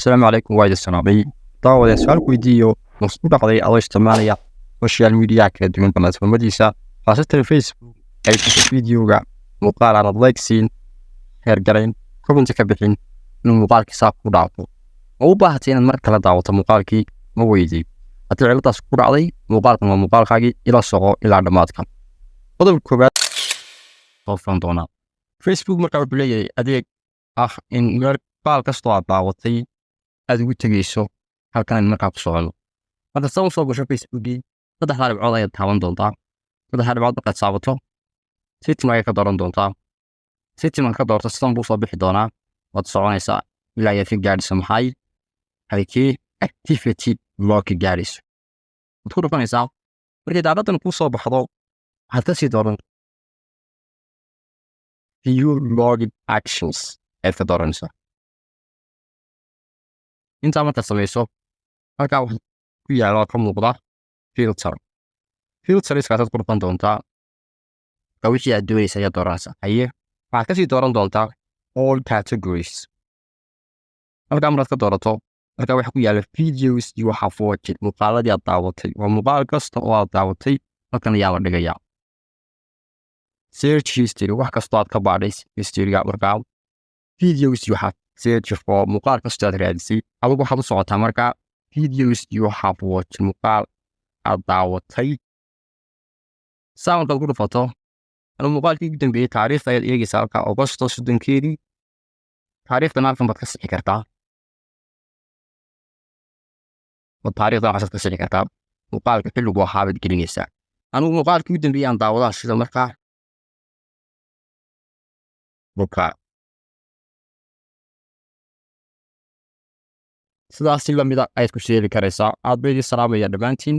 السلام عليكم وايد السلامي daawaday su'aal ku weydiiyo isku dhacday adoo isticmaalaya social media kala duwan platformadiisa khaasatan Facebook ay ku fiidiyowga muuqaal aan like siin heergarayn comment ka bixin inuu muuqaalkiisa ku dhaafo oo u baahatay inaad mar kale daawato muuqaalkii ma weydii haddii ciladaas ku dhacday muuqaalkan waa muuqaalkaagii ila soco ilaa dhammaadka qodobka koowaad qofan doona Facebook markaa wuxuu leeyahay adeeg ah in muuqaal kastoo aad daawatay aad ugu tegayso halkan markaa ku socono marka soo soo gasho Facebookii saddex dhibcood ayaad taaban doontaa saddex dhibcood markaad saabato setting ay ka dooran doontaa setting ka doorto sidaan buu soo bixi doonaa waad soconaysaa ilaa aad ka gaadhiso maxay halkii activity lock gaadhiso waad ku dhufanaysaa markii daaqadan ku soo baxdo waxaad ka sii dooran view logged actions aad ka dooranaysaa inta marka samayso halkaa waxa ku yaala ka muuqda filter iskaas ku dhufan doontaa wixii aad doonaysa ayaa dooranaysaa haye waxaad kasii dooran doontaa all categories halkaa markaad ka doorato halkaa waxa ku yaala videos iyo waxaa watched muuqaaladii aad daawatay waa muuqaal kasta oo aad daawatay halkan ayaa la dhigayaa search history wax kastoo aad ka baadhay historyga markaa videos iyo waxaa search for muuqaal kastoo aad raadisay adigu waxaad u socotaa markaa videos iyo waxaa watched muuqaal aad daawatay saa markaad ku dhufato muuqaalkii ugu dambeeyey taariikhda ayaad eegaysaa halkaa Agosto 30 taariikhdan halkan baad ka sixi kartaa taariikhdan waxaad ka sixi kartaa muuqaalka xilligu ahaa baad gelinaysaa anigu muuqaalkii ugu dambeeyey aan daawadaa sida markaa sidaas la mid ah ayaad ku sheegi karaysaa aad bay salaamaya dhammaantiin